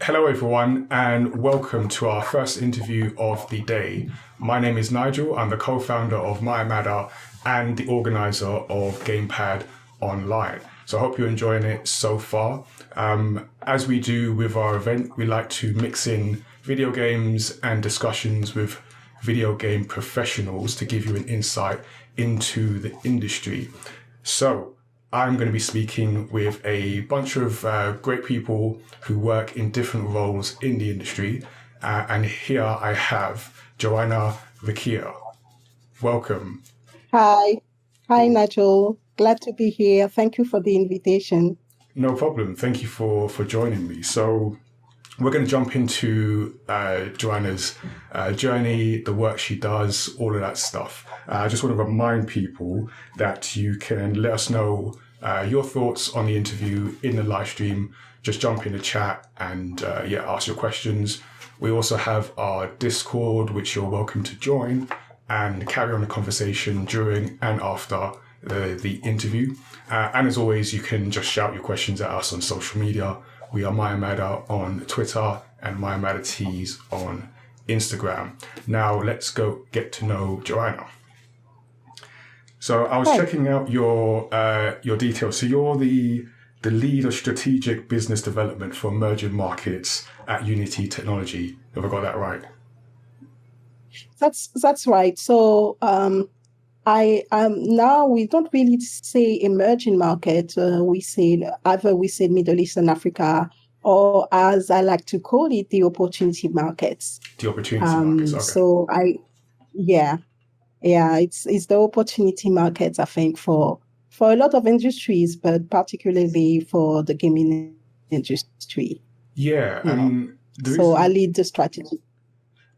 Hello, everyone, and welcome to our first interview of the day. My name is Nigel. I'm the co-founder of mayamada and the organizer of GamePad Online. So I hope you're enjoying it so far. As we do with our event, we like to mix in video games and discussions with video game professionals to give you an insight into the industry. So I'm going to be speaking with a bunch of great people who work in different roles in the industry. And here I have Johana Riquier. Welcome. Hi. Hi, Nigel. Glad to be here. Thank you for the invitation. No problem. Thank you for joining me. So we're going to jump into Joanna's journey, the work she does, all of that stuff. I just want to remind people that you can let us know your thoughts on the interview in the live stream. Just jump in the chat and ask your questions. We also have our Discord, which you're welcome to join and carry on the conversation during and after the interview. And as always, you can just shout your questions at us on social media. We are mayamada on Twitter and mayamada on Instagram. Now let's go get to know Johana. So I was checking out your details. So you're the lead of strategic business development for emerging markets at Unity Technology. Have I got that right? That's right. So I now we don't really say emerging market. We say Middle East and Africa, or as I like to call it, the opportunity markets. The opportunity markets. Okay. So it's the opportunity markets, I think, for a lot of industries, but particularly for the gaming industry. Yeah, and I lead the strategy.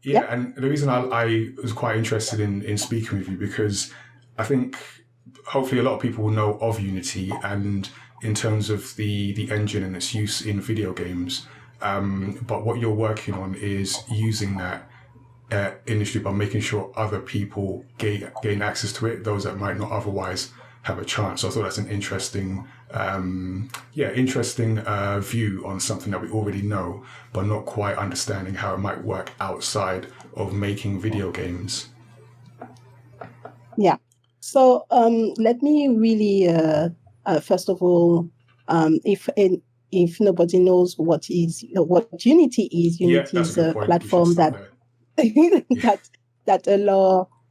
Yeah, and the reason I was quite interested in speaking with you, because I think hopefully a lot of people will know of Unity and in terms of the engine and its use in video games. But what you're working on is using that industry by making sure other people gain access to it, those that might not otherwise have a chance. So I thought that's an interesting view on something that we already know, but not quite understanding how it might work outside of making video games. Yeah. So let me really first of all, if nobody knows what Unity is, Unity is a platform that that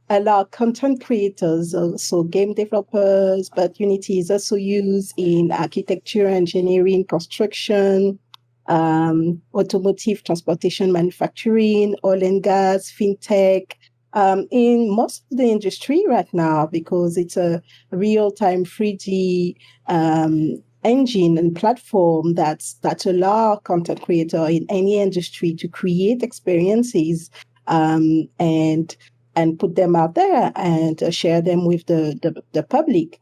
allow content creators, so game developers, but Unity is also used in architecture, engineering, construction, automotive, transportation, manufacturing, oil and gas, fintech, in most of the industry right now, because it's a real-time 3D engine and platform that allow content creator in any industry to create experiences and put them out there and share them with the public.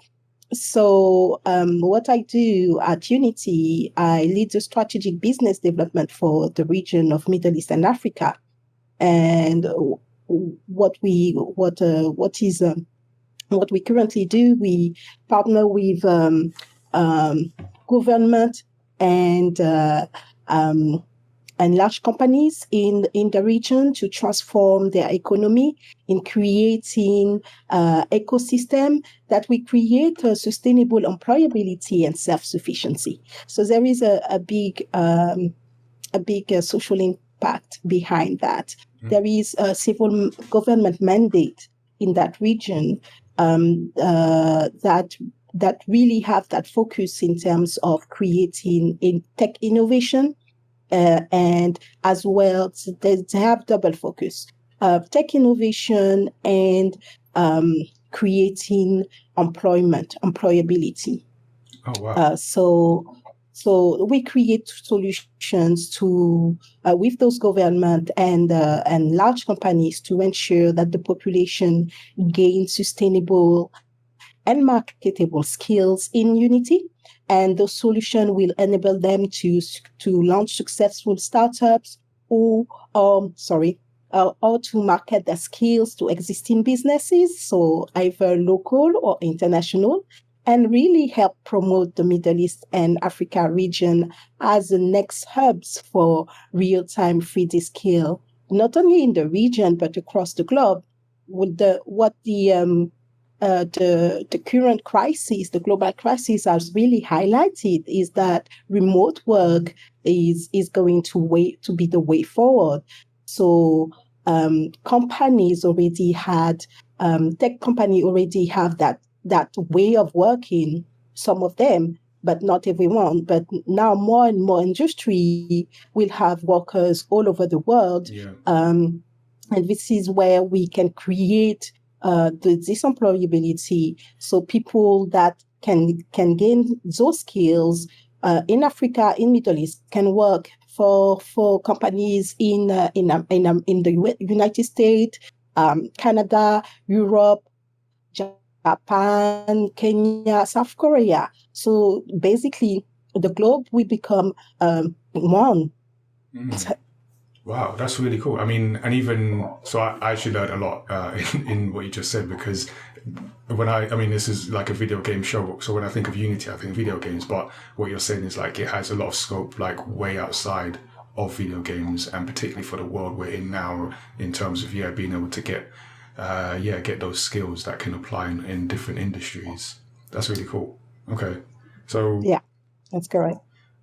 So what I do at Unity, I lead the strategic business development for the region of Middle East and Africa. And what we currently do, we partner with government and large companies in the region to transform their economy in creating ecosystem that we create sustainable employability and self-sufficiency. So there is a big social impact behind that. Mm-hmm. There is a civil government mandate in that region that really have that focus in terms of creating in tech innovation. And as well, they have double focus, tech innovation and creating employability. Oh, wow. So we create solutions to with those government and large companies to ensure that the population gains sustainable and marketable skills in Unity. And the solution will enable them to launch successful startups or to market their skills to existing businesses, so either local or international, and really help promote the Middle East and Africa region as the next hubs for real-time 3D scale, not only in the region but across the globe. With the current crisis, the global crisis, has really highlighted is that remote work is going to be the way forward. So companies already had tech company already have that way of working. Some of them, but not everyone. But now more and more industry will have workers all over the world. Yeah. And this is where we can create this employability, so people that can gain those skills in Africa, in Middle East, can work for companies in the United States, Canada, Europe, Japan, Kenya, South Korea. So basically, the globe will become one. Wow, that's really cool. I mean, and even so, I actually learned a lot in what you just said, because when I mean, this is like a video game show. So when I think of Unity, I think of video games. But what you're saying is like it has a lot of scope, like way outside of video games, and particularly for the world we're in now, in terms of being able to get those skills that can apply in different industries. That's really cool. Okay, so yeah, that's correct.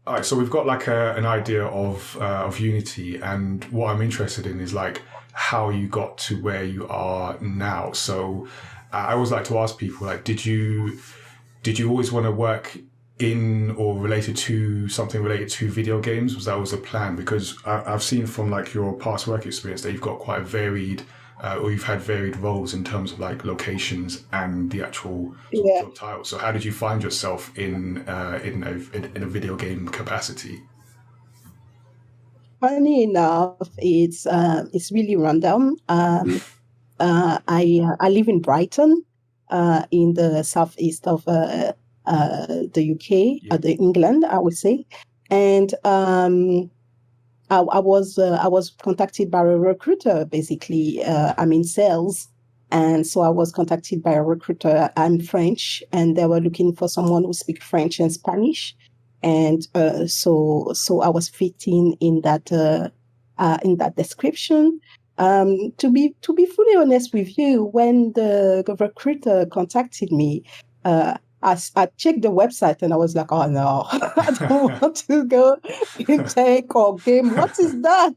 All right, so we've got like an idea of Unity, and what I'm interested in is like how you got to where you are now. So I always like to ask people, like, did you always want to work in or related to something related to video games? Was that always a plan? Because I've seen from like your past work experience that you've got quite a varied, or you've had varied roles in terms of like locations and the actual job title. So how did you find yourself in a video game capacity? Funny enough, it's really random. I live in Brighton, in the southeast of the UK, the England, I would say, and I was contacted by a recruiter. Basically, I'm in sales, and so I was contacted by a recruiter. I'm French, and they were looking for someone who speaks French and Spanish, and so I was fitting in that description. To be fully honest with you, when the recruiter contacted me, I checked the website and I was like, oh no, I don't want to go in tech or game. What is that?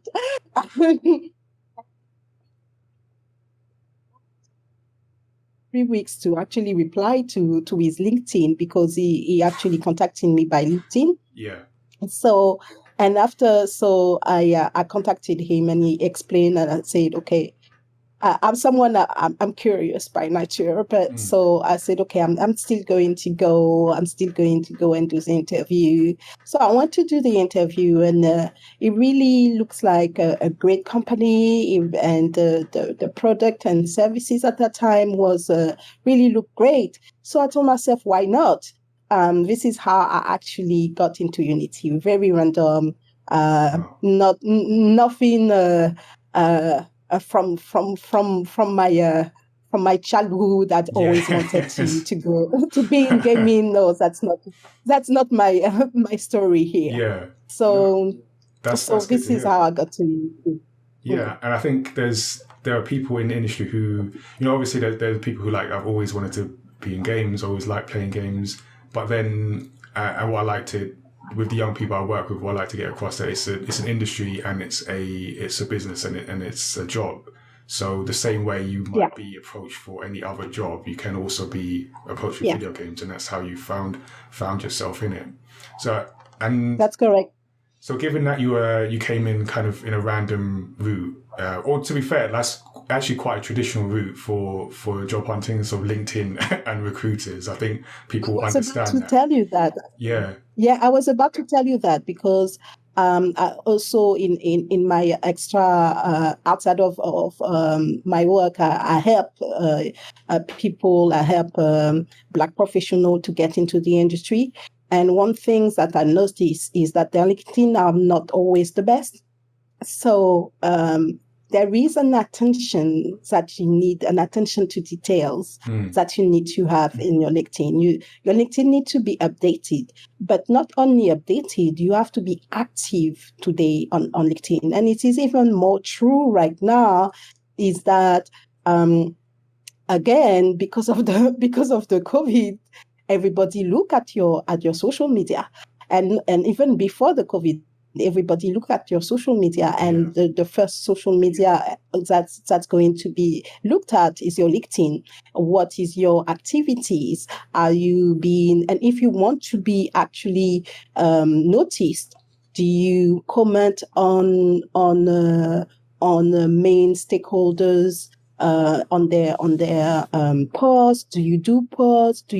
3 weeks to actually reply to his LinkedIn, because he actually contacted me by LinkedIn. Yeah. So, and after, so I contacted him and he explained, and I said, okay, I'm someone I'm curious by nature, but so I said, okay, I'm still going to go. I'm still going to go and do the interview. So I went to do the interview, and it really looks like a great company, and the product and services at that time was really looked great. So I told myself, why not? This is how I actually got into Unity. Very random, nothing. From my childhood, I'd always wanted to go to be in gaming. No, that's not my my story here. Yeah. So that's this is how I got to. Yeah, and I think there are people in the industry who, obviously there's people who like, I've always wanted to be in games, always like playing games, but then and what I like to, with the young people I work with, what I like to get across that it's an industry, and it's a business, and it's a job. So the same way you might be approached for any other job, you can also be approached for video games, and that's how you found yourself in it. So, and that's correct. So given that you came in kind of in a random route, or to be fair, that's actually quite a traditional route for job hunting, so LinkedIn and recruiters. I think people understand that. I was about to tell you that. Yeah, I was about to tell you that, because I also in my extra outside of my work, I help people. I help Black professionals to get into the industry. And one thing that I noticed is that their LinkedIn are not always the best. So there is an attention that you need, an attention to details that you need to have in your LinkedIn. Your LinkedIn needs to be updated, but not only updated, you have to be active today on LinkedIn. And it is even more true right now is that, again, because of the COVID, everybody look at your social media. And even before the COVID, everybody look at your social media, and the first social media that's going to be looked at is your LinkedIn. What is your activities? Are you being, and if you want to be actually noticed, do you comment on main stakeholders on their posts? Do you do posts?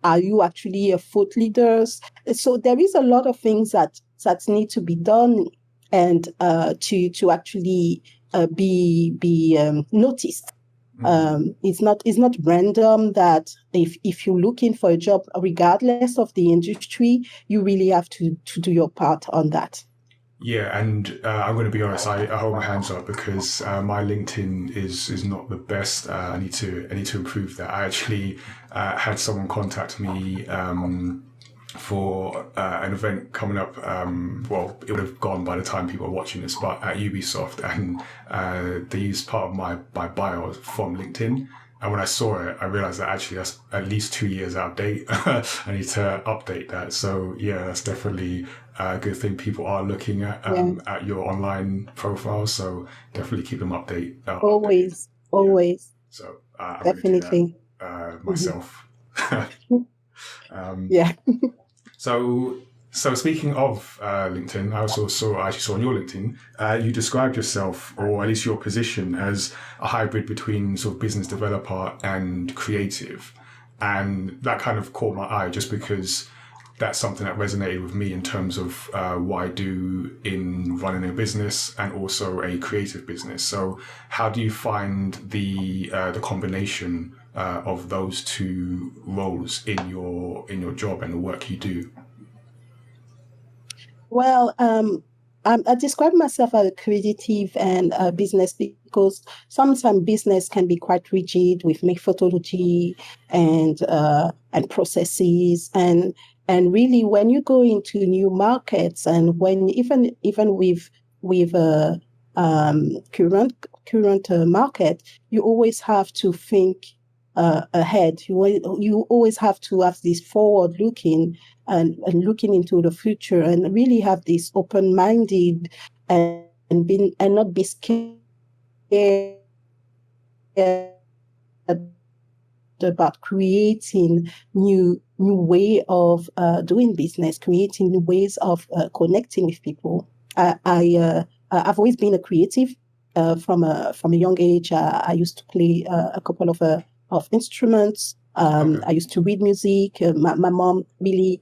Are you actually a thought leaders? So there is a lot of things that need to be done, and to actually be noticed. It's not random that if you're looking for a job, regardless of the industry, you really have to do your part on that. Yeah, and I'm going to be honest. I hold my hands up because my LinkedIn is not the best. I need to improve that. I actually had someone contact me for an event coming up. Well, it would have gone by the time people are watching this, but at Ubisoft, and they used part of my bio from LinkedIn. And when I saw it, I realized that actually that's at least 2 years out of date. I need to update that. So yeah, that's definitely a good thing. People are looking at your online profile, so definitely keep them updated. Always. So I'm definitely gonna do that, myself. Yeah. So speaking of LinkedIn, I actually saw on your LinkedIn, you described yourself, or at least your position, as a hybrid between sort of business developer and creative. And that kind of caught my eye just because that's something that resonated with me in terms of what I do in running a business and also a creative business. So how do you find the combination of those two roles in your job and the work you do? Well, I describe myself as a creative and business, because sometimes business can be quite rigid with methodology and processes, and really when you go into new markets, and when even with a current market, you always have to think ahead. You always have to have this forward looking and looking into the future, and really have this open-minded and not be scared about creating new way of doing business, creating new ways of connecting with people. I've always been a creative from a young age. I used to play a couple of instruments. I used to read music. My mom really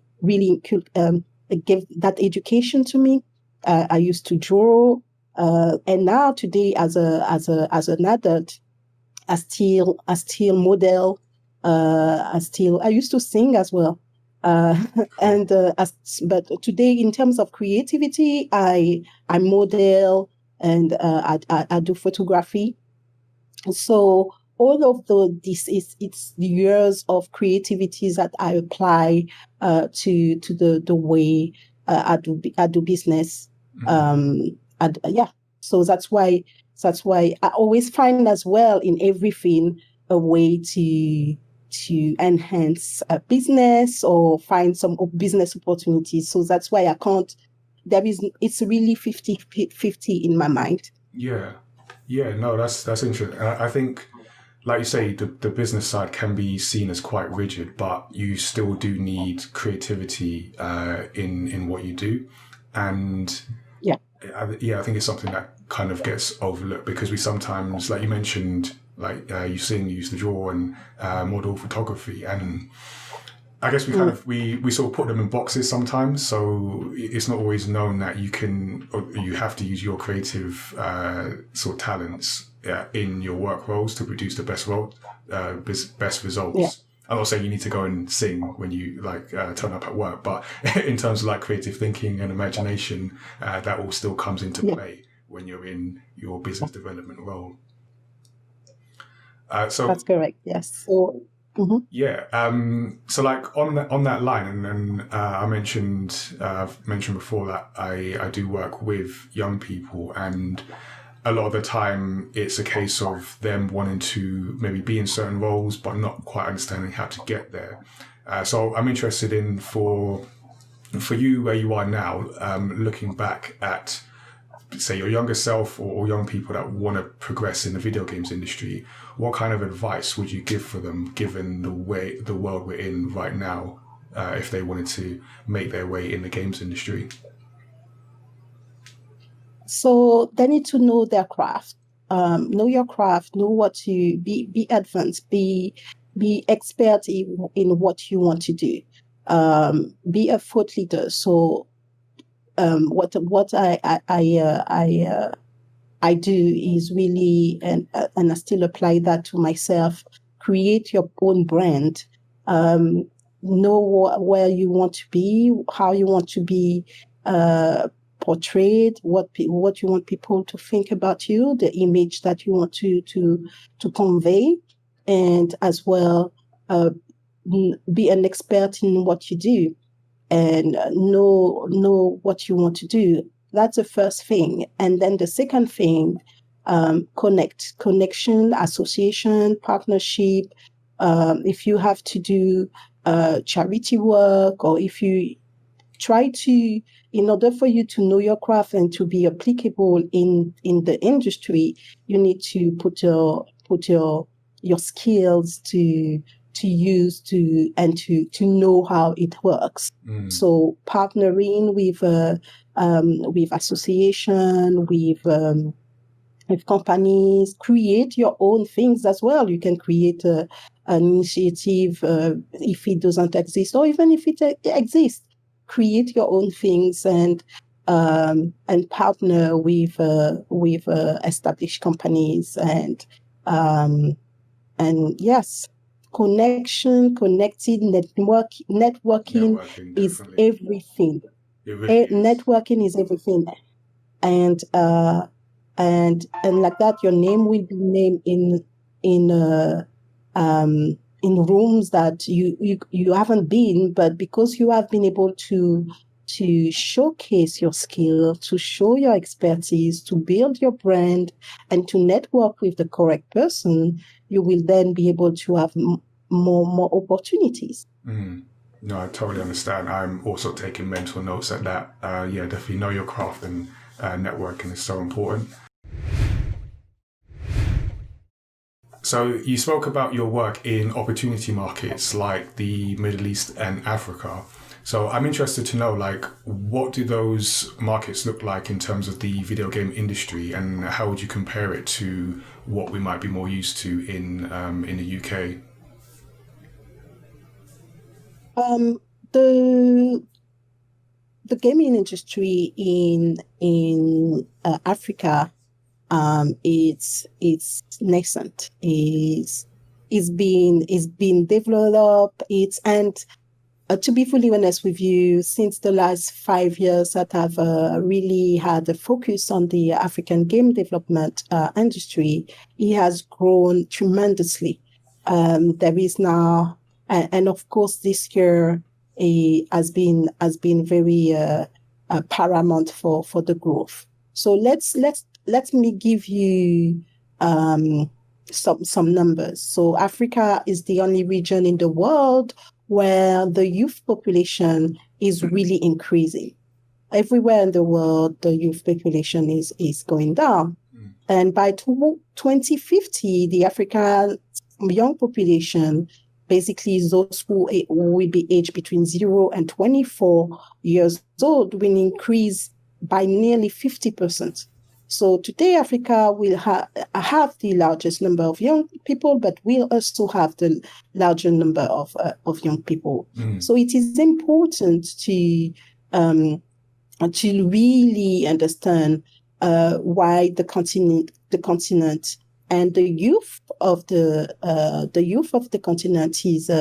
gave that education to me. I used to draw, and now today as an adult, I still model. I used to sing as well. But today, in terms of creativity, I model, and I do photography. So all of it's the years of creativity that I apply to the way I do business. So that's why I always find as well in everything a way to enhance a business or find some business opportunities. So that's why it's really 50-50 in my mind. Yeah, no, that's interesting. I think, like you say, the business side can be seen as quite rigid, but you still do need creativity in what you do. And I think it's something that kind of gets overlooked because we sometimes, like you mentioned, like you sing, you used to draw and model photography, and I guess we kind of we sort of put them in boxes sometimes. So it's not always known that you have to use your creative sort of talents in your work roles to produce the best results. Yeah. I'm not saying you need to go and sing when you turn up at work, but in terms of like creative thinking and imagination, that all still comes into play when you're in your business development role. That's correct. Yes. So, yeah. So like on that line, and then I mentioned before that I do work with young people, and a lot of the time it's a case of them wanting to maybe be in certain roles but not quite understanding how to get there. So I'm interested in for you where you are now, looking back at, say, your younger self or young people that want to progress in the video games industry, what kind of advice would you give for them, given the world we're in right now, if they wanted to make their way in the games industry? So they need to know their craft. Know your craft. Know what to be advanced. Be expert in what you want to do. Be a thought leader. So what I do is really, and I still apply that to myself. Create your own brand. Know where you want to be, how you want to be portrayed, what you want people to think about you, the image that you want to convey, and as well be an expert in what you do, and know what you want to do. That's the first thing. And then the second thing, connection, association, partnership. If you have to do charity work, or if you try to, in order for you to know your craft and to be applicable in the industry, you need to put your skills to use to know how it works. So partnering with association, with companies, create your own things as well. You can create an initiative if it doesn't exist, or even if it exists. Create your own things and partner with established companies, and yes, connected, networking is everything. Networking is everything, and like that, your name will be named in rooms that you haven't been, but because you have been able to showcase your skill, to show your expertise, to build your brand, and to network with the correct person, you will then be able to have more opportunities. No, I totally understand. I'm also taking mental notes at that. Yeah, definitely know your craft, and networking is so important. So you spoke about your work in opportunity markets like the Middle East and Africa. So I'm interested to know, like, what do those markets look like in terms of the video game industry, and how would you compare it to what we might be more used to in the UK? The gaming industry in Africa, it's nascent. It's been developed. To be fully honest with you, since the last 5 years that I've really had a focus on the African game development industry, it has grown tremendously. There is now, and of course this year has been very paramount for the growth. So let me give you some numbers. So Africa is the only region in the world where the youth population is really increasing. Everywhere in the world, the youth population is going down. And by 2050, the African young population, basically those who will be aged between 0 and 24 years old, will increase by nearly 50%. So today, Africa will have the largest number of young people, but will also have the larger number of young people. So it is important to really understand why the continent and the youth of the continent is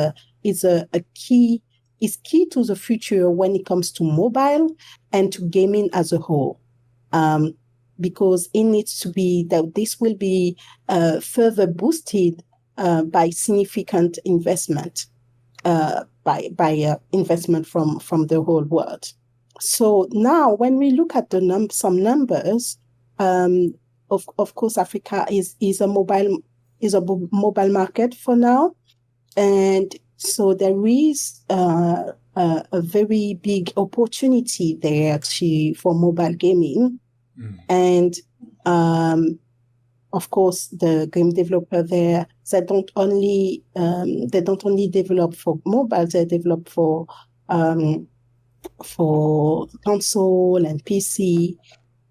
key to the future when it comes to mobile and to gaming as a whole. because it needs to be that this will be further boosted by significant investment, by investment from the whole world. So now, when we look at some numbers, of course, Africa is a mobile market for now, and so there is a very big opportunity there for mobile gaming. And of course, the game developer there, they don't only develop for mobile, they develop for console and PC,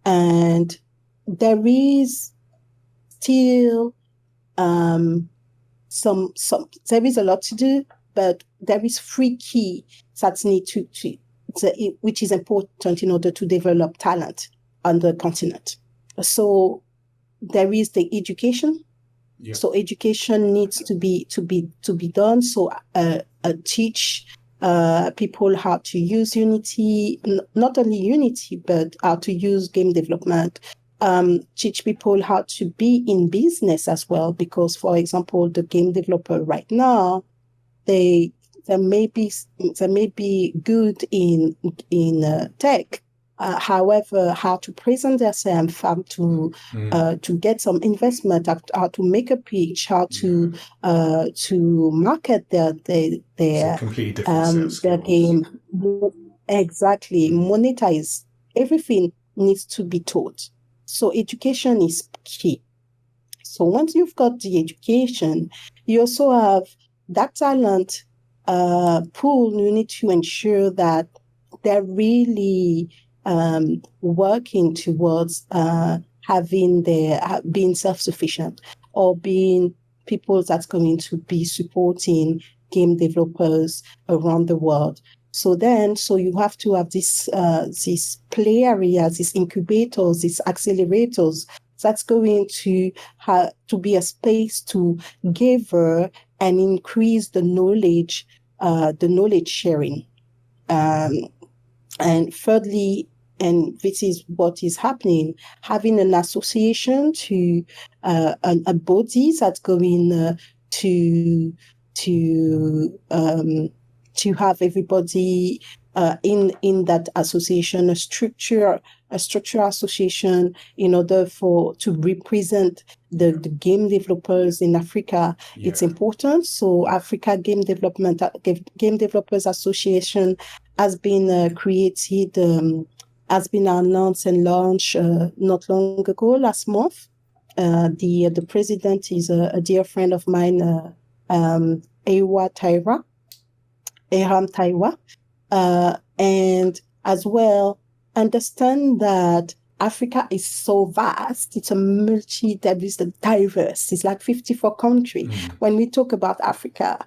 and there is still there is a lot to do, but there is 3 key that need which is important in order to develop talent on the continent. So there is the education. Yeah. So education needs to be done. So teach people how to use Unity, not only Unity, but how to use game development. Teach people how to be in business as well, because, for example, the game developer right now, they may be good in tech. However, how to present themselves, how to get some investment, how to make a pitch, how to market their completely different their game, exactly, monetize. Everything needs to be taught. So education is key. So once you've got the education, you also have that talent pool. You need to ensure that they're really working towards being self-sufficient, or being people that's going to be supporting game developers around the world. So you have to have these play areas, these incubators, these accelerators. That's going to be a space to gather and increase the knowledge sharing. And thirdly, and this is what is happening, having an association to a body that's going to have everybody in that association, a structure association, in order to represent the game developers in Africa. Yeah. It's important. So Africa Game Developers Association has been created, has been announced and launched not long ago, last month. The president is a dear friend of mine, Aram Taiwa, and as well understand that Africa is so vast. It's diverse. It's like 54 countries. When we talk about Africa,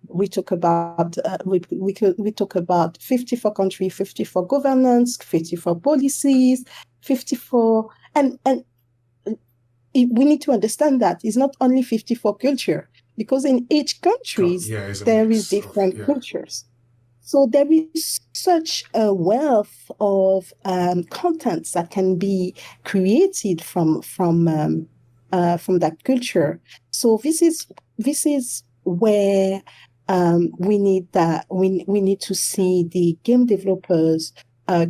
we talk about we talk about 54 countries, 54 governance, 54 policies, 54, and we need to understand that it's not only 54 culture, because in each country there is different cultures. So there is such a wealth of content that can be created from that culture. So this is where we need to see the game developers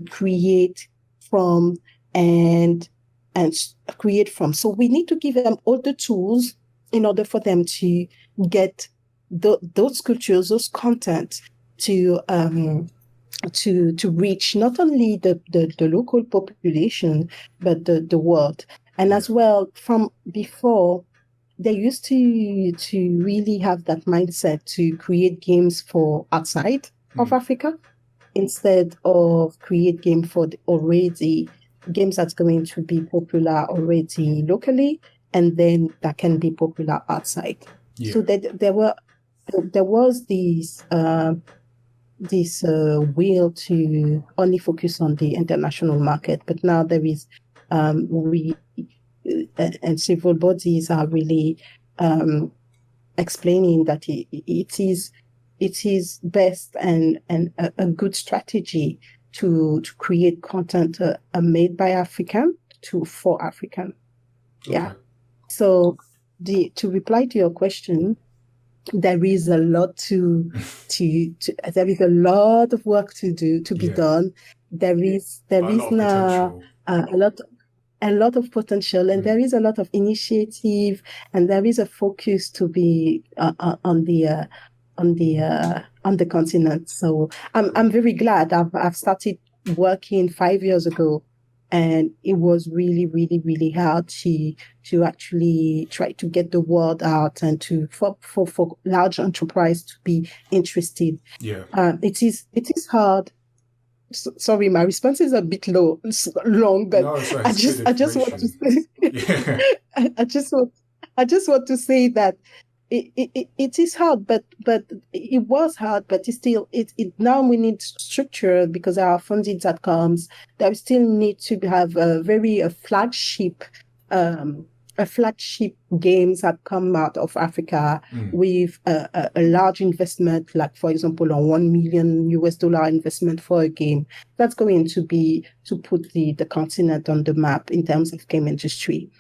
create from. So we need to give them all the tools in order for them to get those cultures, those content, to reach not only the local population, but the world. And as well, from before, they used to really have that mindset to create games for outside of Africa, instead of create game for already games that's going to be popular already locally, and then that can be popular outside. Yeah. So that there was this will to only focus on the international market, but now there is and several bodies are really explaining that it is best and a good strategy to create content made by African, for African. Yeah. Okay. So to reply to your question, there is a lot there is a lot of work to be done. There is A lot of now potential. a lot of potential, and there is a lot of initiative, and there is a focus to be on the continent. So I'm very glad. I've started working 5 years ago, and it was really, really, really hard to actually try to get the word out and for large enterprise to be interested. Yeah. It is hard. Sorry, my response is a bit long, but No, sorry, I it's good just want to information. say, Yeah. I just want to say that it is hard, but it was hard, but it's still it now we need structure because our funding that comes. There we still need to have a flagship games that come out of Africa with a large investment, like for example, a $1 million investment for a game. That's going to be to put the continent on the map in terms of game industry.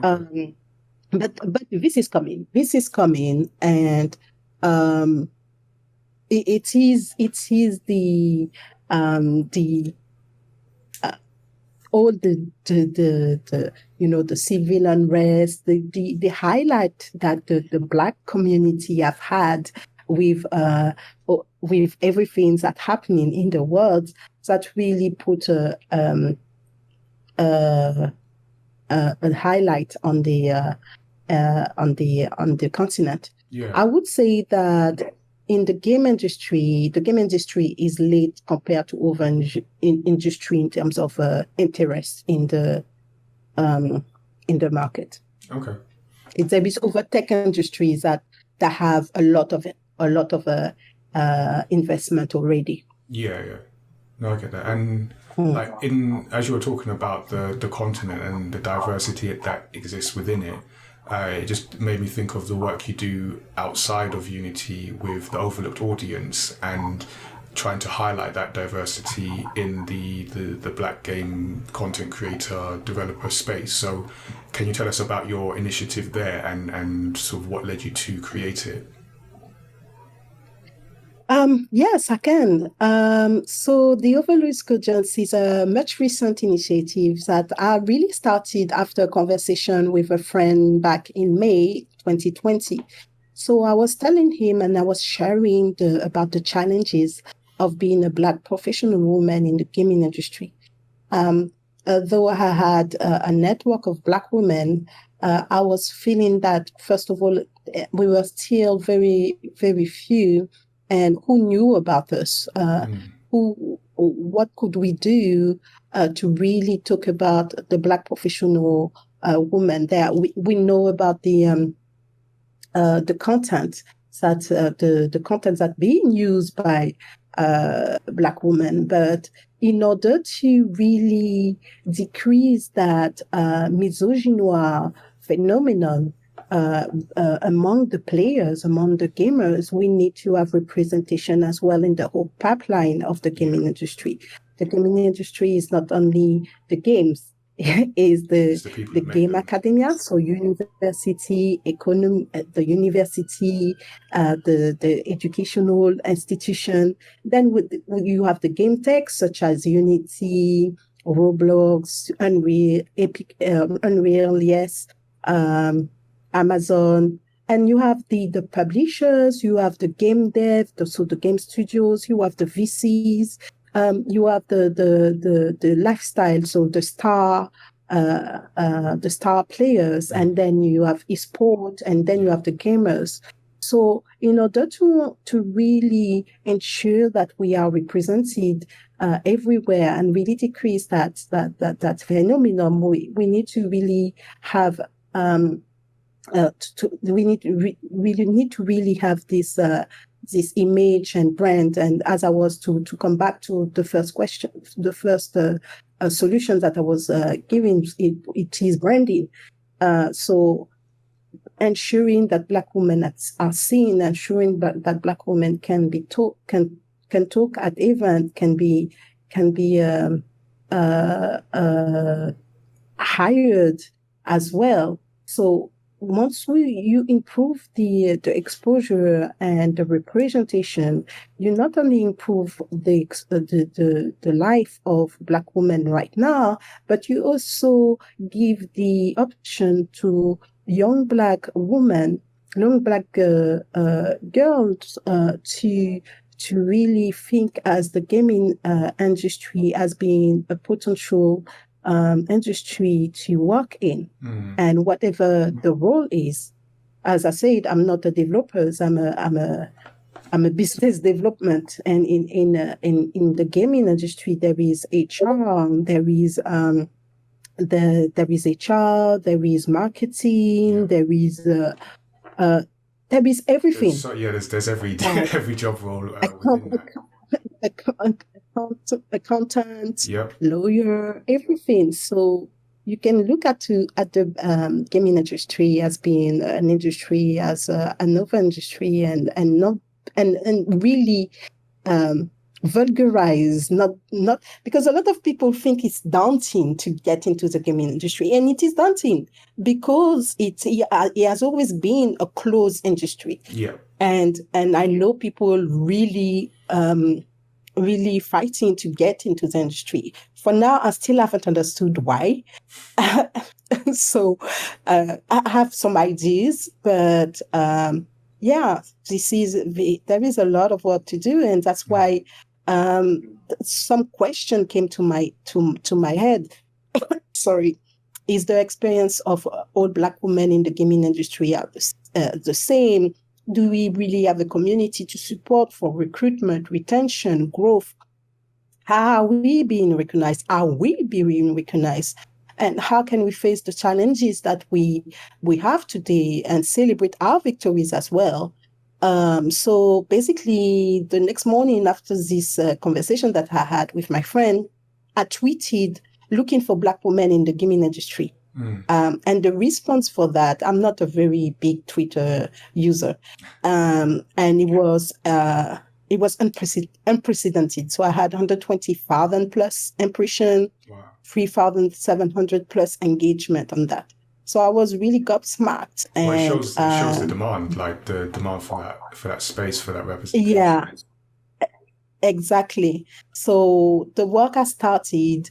Okay. But this is coming. This is coming, and it is the all the the civil unrest, the highlight that the Black community have had with everything that's happening in the world, that really put a highlight on the continent. Yeah. I would say that in the game industry is late compared to other industry in terms of interest in the market. Okay. There is over tech industries that have a lot of investment already. Yeah. No, I get that. And like as you were talking about the continent and the diversity that exists within it, it just made me think of the work you do outside of Unity with the overlooked audience and trying to highlight that diversity in the Black game content creator developer space. So can you tell us about your initiative there and sort of what led you to create it? Yes, I can. So the Overlord Agency is a much recent initiative that I really started after a conversation with a friend back in May 2020. So I was telling him and I was sharing about the challenges of being a Black professional woman in the gaming industry. Though I had a network of Black women, I was feeling that, first of all, we were still very, very few. And who knew about us? What could we do to really talk about the Black professional woman? There, we know about the content the content that's being used by Black women, but in order to really decrease that misogynoir phenomenon among the players, among the gamers, we need to have representation as well in the whole pipeline of the gaming industry. The gaming industry is not only the games, is the game academia, so university, the university, the educational institution. Then you have the game tech, such as Unity, Roblox, Unreal, yes, Amazon, and you have the publishers, you have the game dev, so the game studios, you have the VCs, you have the lifestyle, so the star players, and then you have esport, and then you have the gamers. So in order to really ensure that we are represented everywhere and really decrease that phenomenon, we need to really have we need to really have this image and brand. And as I was to come back to the first question, the first solution that I was giving, it is branding. So ensuring that Black women are seen, ensuring that Black women can talk at events, can be hired as well. So once you improve the exposure and the representation, you not only improve the life of Black women right now, but you also give the option to young Black women, young Black girls to really think as the gaming industry as being a potential industry to work in, and whatever the role is. As I said, I'm not a developer. I'm a business development, and in the gaming industry, there is HR, there is there is marketing, there is everything. There's every every job role within that. Accountant, Yep. lawyer, everything. So you can look at the gaming industry as being an industry, as another industry, and really vulgarize, not because a lot of people think it's daunting to get into the gaming industry, and it is daunting because it has always been a closed industry. Yeah. And I know people really really fighting to get into the industry. For now, I still haven't understood why. So I have some ideas, but yeah, there is a lot of work to do, and that's why some question came to my head. Sorry, is the experience of all Black women in the gaming industry the same? Do we really have a community to support for recruitment, retention, growth? How are we being recognized? Are we being recognized? And how can we face the challenges that we have today and celebrate our victories as well? So basically, the next morning after this conversation that I had with my friend, I tweeted looking for Black women in the gaming industry. And the response for that, I'm not a very big Twitter user, and it was unprecedented. So I had 120,000 plus impression, 3,700 plus engagement on that. So I was really gobsmacked. And it shows the demand, like the demand for that space, for that representation. Yeah, exactly. So the work I started.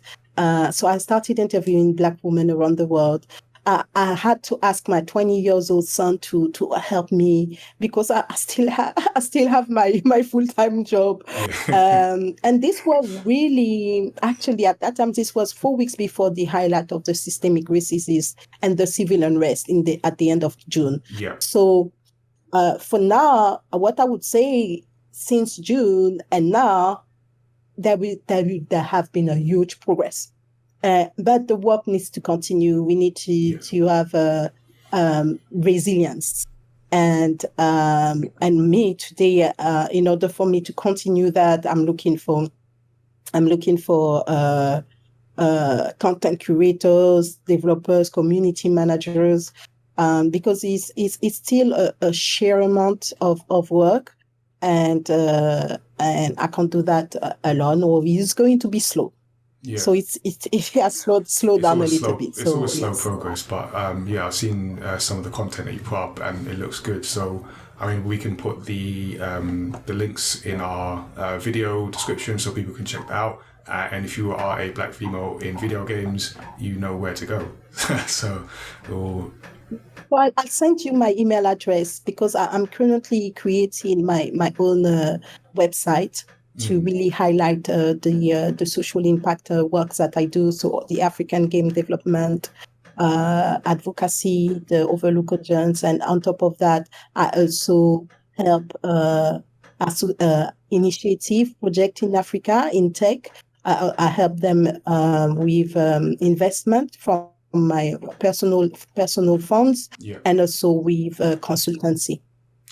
So I started interviewing Black women around the world. I had to ask my 20-year-old son to help me because I still have my full-time job. Yeah. And this was really, actually at that time, this was 4 weeks before the highlight of the systemic racism and the civil unrest at the end of June. Yeah. So for now, what I would say since June and now, there have been a huge progress. But the work needs to continue. We need to have resilience. And me today, in order for me to continue that, I'm looking for content curators, developers, community managers, because it's still a sheer amount of work. And I can't do that alone, or it's going to be slow. Yeah. So it has slowed down a little bit. It's always slow progress, but I've seen some of the content that you put up, and it looks good. So I mean, we can put the links in our video description so people can check that out. And if you are a Black female in video games, you know where to go. So. Well, I'll send you my email address because I'm currently creating my own website to really highlight the social impact works that I do. So the African game development, advocacy, the Overlord audience, and on top of that, I also help initiative project in Africa in tech. I help them with investment from my personal funds, and also with consultancy.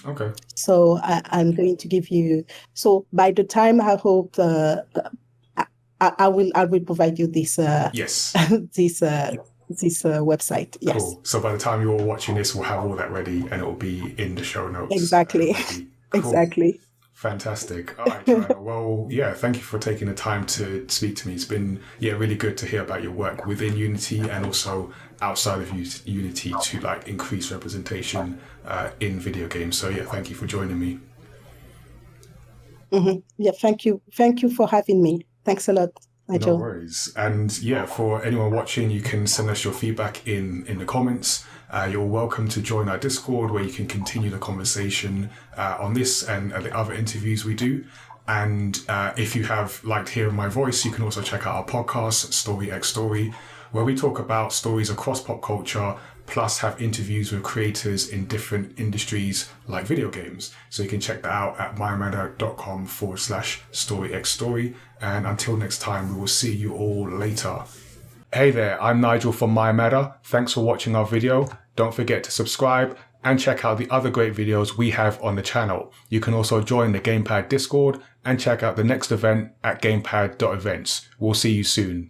Okay. So I'm going to give you. So by the time I hope I will provide you this. Yes. this website. Yes. Cool. So by the time you're watching this, we'll have all that ready, and it will be in the show notes. Exactly. Cool. Exactly. Fantastic. All right, Joanna. Well, yeah, thank you for taking the time to speak to me. It's been, really good to hear about your work within Unity and also outside of Unity to like increase representation in video games. So yeah, thank you for joining me. Yeah, thank you. Thank you for having me. Thanks a lot, No Nigel. worries. And yeah, for anyone watching, you can send us your feedback in the comments. You're welcome to join our Discord where you can continue the conversation on this and the other interviews we do. And if you have liked hearing my voice, you can also check out our podcast, Story X Story, where we talk about stories across pop culture, plus have interviews with creators in different industries like video games. So you can check that out at mayamada.com/storyxstory. And until next time, we will see you all later. Hey there, I'm Nigel from mayamada. Thanks for watching our video. Don't forget to subscribe and check out the other great videos we have on the channel. You can also join the GamePad Discord and check out the next event at gamepad.events. We'll see you soon.